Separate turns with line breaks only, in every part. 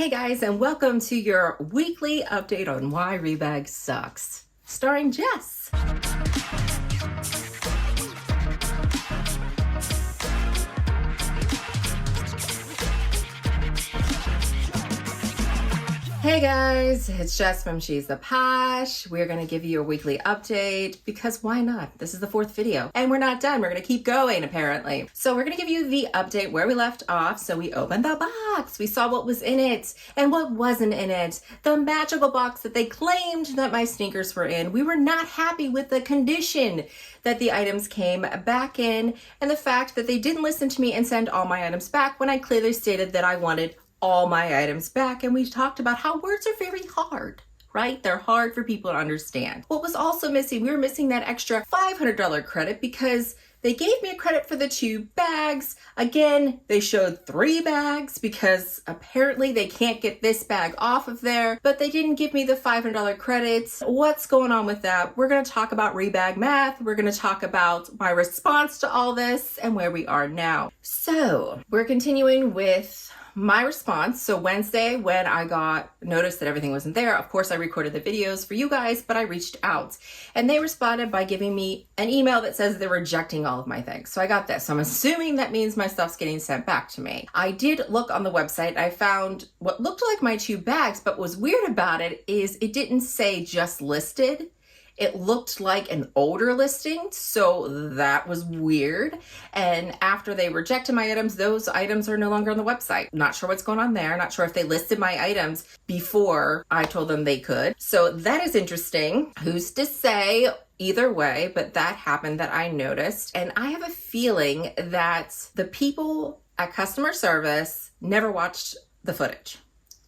Hey guys, and welcome to your weekly update on why Rebag sucks, starring Jess. Hey guys, it's Jess from She's the Posh. We're going to give you a weekly update because why not? This is the fourth video and we're not done. We're going to keep going apparently. So we're going to give you the update where we left off. So we opened the box. We saw what was in it and what wasn't in it. The magical box that they claimed that my sneakers were in. We were not happy with the condition that the items came back in and the fact that they didn't listen to me and send all my items back when I clearly stated that I wanted all my items back. And we talked about how words are very hard, right? They're hard for people to understand. What was also missing, we were missing that extra $500 credit because they gave me a credit for the 2 bags. Again, they showed 3 bags because apparently they can't get this bag off of there, but they didn't give me the $500 credits. What's going on with that? We're gonna talk about Rebag math. We're gonna talk about my response to all this and where we are now. So we're continuing with my response. So Wednesday, when I got notice that everything wasn't there, of course I recorded the videos for you guys, but I reached out and they responded by giving me an email that says they're rejecting all of my things. So I got this. So I'm assuming that means my stuff's getting sent back to me. I did look on the website. I found what looked like my 2 bags, but what was weird about it is it didn't say just listed. It looked like an older listing, so that was weird. And after they rejected my items, those items are no longer on the website. Not sure what's going on there. Not sure if they listed my items before I told them they could. So that is interesting. Who's to say? Either way, but that happened that I noticed. And I have a feeling that the people at customer service never watched the footage,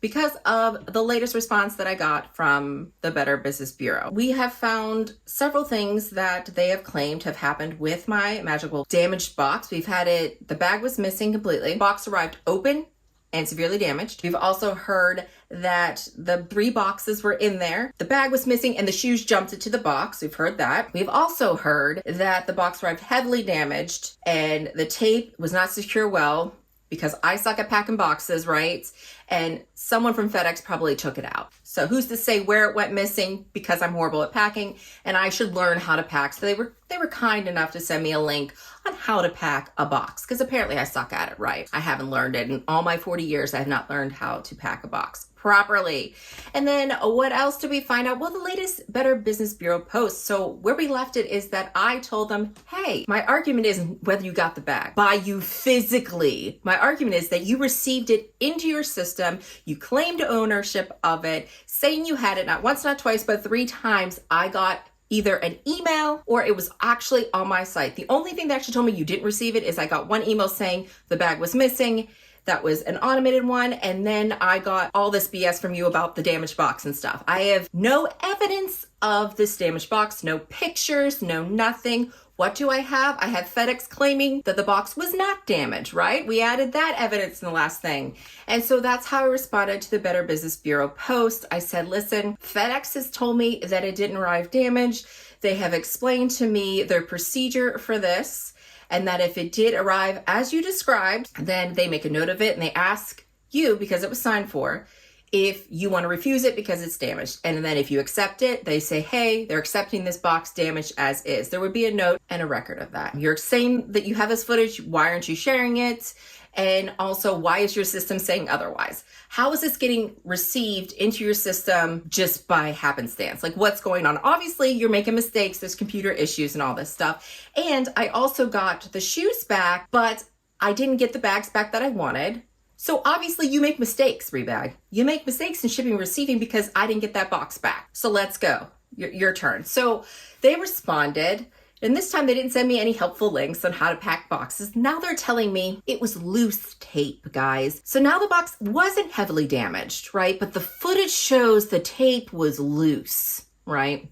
because of the latest response that I got from the Better Business Bureau. We have found several things that they have claimed have happened with my magical damaged box. We've had it, the bag was missing completely. Box arrived open and severely damaged. We've also heard that the 3 boxes were in there. The bag was missing and the shoes jumped into the box. We've heard that. We've also heard that the box arrived heavily damaged and the tape was not secure well, because I suck at packing boxes, right? And someone from FedEx probably took it out. So who's to say where it went missing, because I'm horrible at packing and I should learn how to pack. So they were kind enough to send me a link on how to pack a box, because apparently I suck at it, right? I haven't learned it. In all my 40 years, I have not learned how to pack a box properly. And then what else did we find out? Well, the latest Better Business Bureau post. So where we left it is that I told them, hey, my argument isn't whether you got the bag by you physically. My argument is that you received it into your system. You claimed ownership of it, saying you had it not once, not twice, but 3 times. I got either an email or it was actually on my site. The only thing that actually told me you didn't receive it is I got one email saying the bag was missing. That was an automated one. And then I got all this BS from you about the damaged box and stuff. I have no evidence of this damaged box, no pictures, no nothing. What do I have? I have FedEx claiming that the box was not damaged, right? We added that evidence in the last thing. And so that's how I responded to the Better Business Bureau post. I said, listen, FedEx has told me that it didn't arrive damaged. They have explained to me their procedure for this, and that if it did arrive as you described, then they make a note of it and they ask you, because it was signed for, if you want to refuse it because it's damaged. And then if you accept it, they say, hey, they're accepting this box damaged as is. There would be a note and a record of that. You're saying that you have this footage. Why aren't you sharing it? And also, why is your system saying otherwise? How is this getting received into your system just by happenstance? Like, what's going on? Obviously, you're making mistakes. There's computer issues and all this stuff. And I also got the shoes back, but I didn't get the bags back that I wanted. So obviously you make mistakes, Rebag. You make mistakes in shipping and receiving because I didn't get that box back. So let's go. Your turn. So they responded. And this time they didn't send me any helpful links on how to pack boxes. Now they're telling me it was loose tape, guys. So now the box wasn't heavily damaged, right? But the footage shows the tape was loose, right?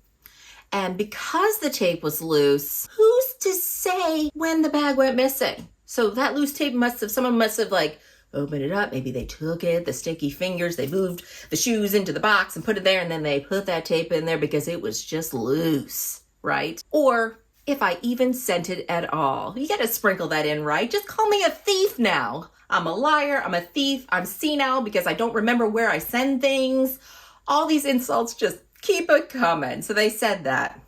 And because the tape was loose, who's to say when the bag went missing? So that loose tape someone must have like opened it up. Maybe they took it, the sticky fingers, they moved the shoes into the box and put it there, and then they put that tape in there because it was just loose, right? Or if I even sent it at all. You gotta sprinkle that in, right? Just call me a thief now. I'm a liar, I'm a thief, I'm senile because I don't remember where I send things. All these insults just keep it coming. So they said that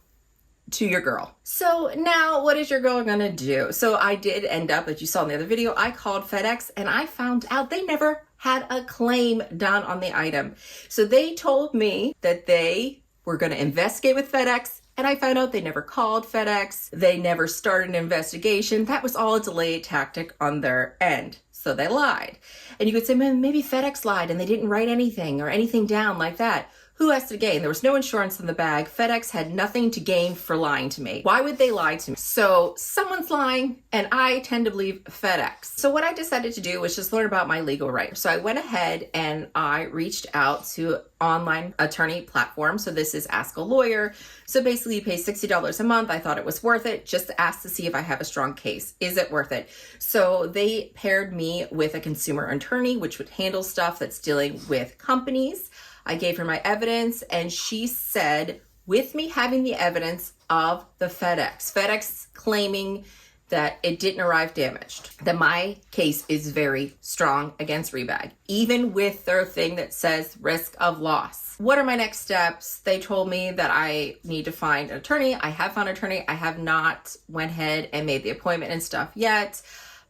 to your girl. So now what is your girl gonna do? So I did end up, as you saw in the other video, I called FedEx and I found out they never had a claim done on the item. So they told me that they were gonna investigate with FedEx, and I found out they never called FedEx. They never started an investigation. That was all a delay tactic on their end. So they lied. And you could say, man, maybe FedEx lied and they didn't write anything or anything down like that. Who has to gain? There was no insurance in the bag. FedEx had nothing to gain for lying to me. Why would they lie to me? So someone's lying, and I tend to believe FedEx. So what I decided to do was just learn about my legal rights. So I went ahead and I reached out to online attorney platform. So this is Ask a Lawyer. So basically you pay $60 a month. I thought it was worth it just to ask to see if I have a strong case. Is it worth it? So they paired me with a consumer attorney, which would handle stuff that's dealing with companies. I gave her my evidence, and she said, with me having the evidence of the FedEx claiming that it didn't arrive damaged, that my case is very strong against Rebag, even with their thing that says risk of loss. What are my next steps? They told me that I need to find an attorney. I have found an attorney. I have not went ahead and made the appointment and stuff yet,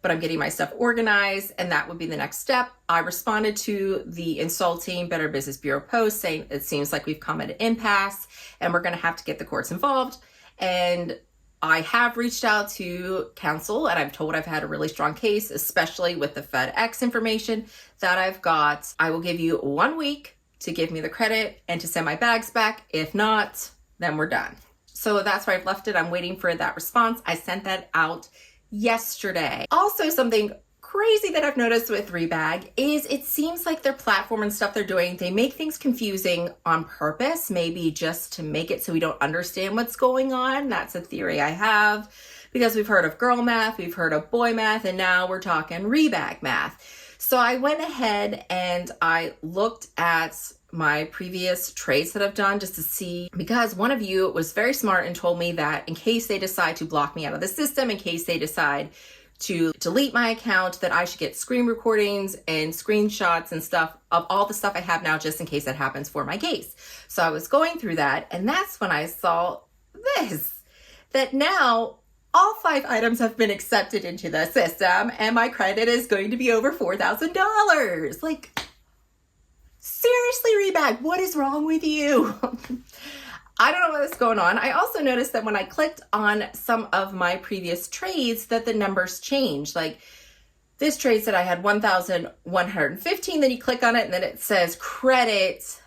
but I'm getting my stuff organized, and that would be the next step. I responded to the insulting Better Business Bureau post saying it seems like we've come at an impasse and we're gonna have to get the courts involved. And I have reached out to counsel, and I'm told I've had a really strong case, especially with the FedEx information that I've got. I will give you 1 week to give me the credit and to send my bags back. If not, then we're done. So that's where I've left it. I'm waiting for that response. I sent that out yesterday. Also, something crazy that I've noticed with Rebag is it seems like their platform and stuff they're doing, they make things confusing on purpose, maybe just to make it so we don't understand what's going on. That's a theory I have, because we've heard of girl math, we've heard of boy math, and now we're talking Rebag math. So I went ahead and I looked at my previous trades that I've done just to see, because one of you was very smart and told me that in case they decide to block me out of the system, in case they decide to delete my account, that I should get screen recordings and screenshots and stuff of all the stuff I have now, just in case that happens for my case. So I was going through that, and that's when I saw this, that now all 5 items have been accepted into the system and my credit is going to be over $4,000. Like, seriously, Rebag, what is wrong with you? I don't know what's going on. I also noticed that when I clicked on some of my previous trades that the numbers changed. Like this trade said I had 1,115, then you click on it and then it says credit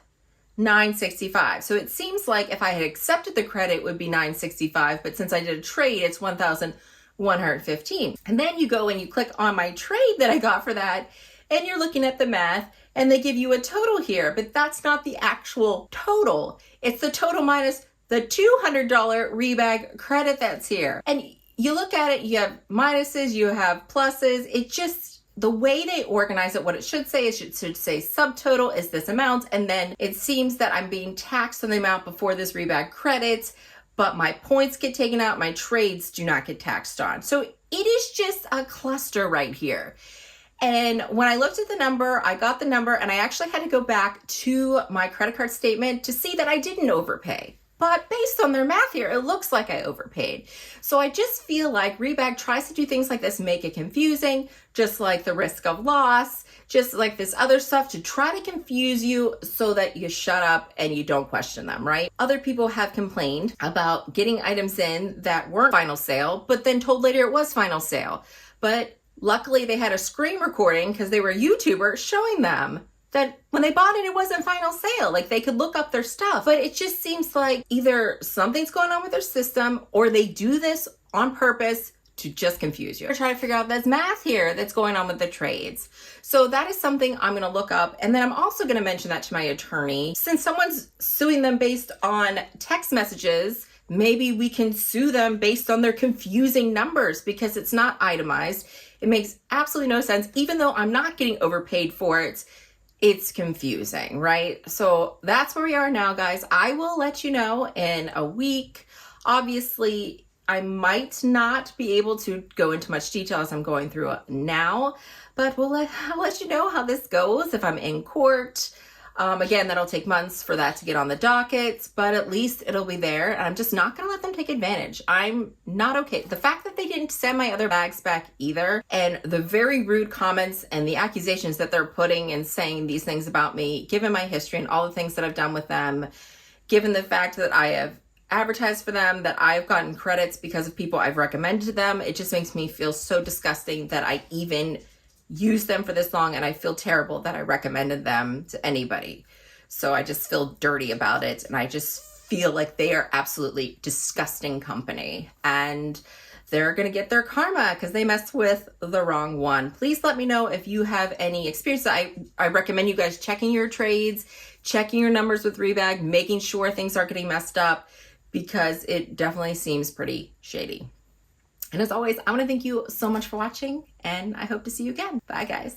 965. So it seems like if I had accepted the credit, it would be 965, but since I did a trade, it's 1,115. And then you go and you click on my trade that I got for that, and you're looking at the math, and they give you a total here, but that's not the actual total. It's the total minus the $200 Rebag credit that's here. And you look at it, you have minuses, you have pluses. It just, the way they organize it, what it should say is it should say subtotal is this amount, and then it seems that I'm being taxed on the amount before this Rebag credit, but my points get taken out, my trades do not get taxed on. So it is just a cluster right here. And when I looked at the number, I got the number, and I actually had to go back to my credit card statement to see that I didn't overpay. But based on their math here, it looks like I overpaid. So I just feel like Rebag tries to do things like this, make it confusing, just like the risk of loss, just like this other stuff, to try to confuse you so that you shut up and you don't question them, right? Other people have complained about getting items in that weren't final sale, but then told later it was final sale. But luckily they had a screen recording, because they were a YouTuber, showing them that when they bought it, it wasn't final sale. Like, they could look up their stuff. But it just seems like either something's going on with their system, or they do this on purpose to just confuse you. Or try to figure out there's math here that's going on with the trades. So that is something I'm gonna look up. And then I'm also gonna mention that to my attorney. Since someone's suing them based on text messages, maybe we can sue them based on their confusing numbers, because it's not itemized. It makes absolutely no sense. Even though I'm not getting overpaid for it, it's confusing, right? So that's where we are now, guys. I will let you know in a week. Obviously, I might not be able to go into much detail as I'm going through it now, but I'll let you know how this goes if I'm in court. Again, that'll take months for that to get on the docket, but at least it'll be there. And I'm just not going to let them take advantage. I'm not okay. The fact that they didn't send my other bags back either, and the very rude comments and the accusations that they're putting and saying these things about me, given my history and all the things that I've done with them, given the fact that I have advertised for them, that I've gotten credits because of people I've recommended to them, it just makes me feel so disgusting that I even used them for this long, and I feel terrible that I recommended them to anybody. So I just feel dirty about it, and I just feel like they are absolutely disgusting company, and they're gonna get their karma because they messed with the wrong one. Please let me know if you have any experience. I recommend you guys checking your trades, checking your numbers with Rebag, making sure things aren't getting messed up, because it definitely seems pretty shady. And as always, I want to thank you so much for watching, and I hope to see you again. Bye, guys.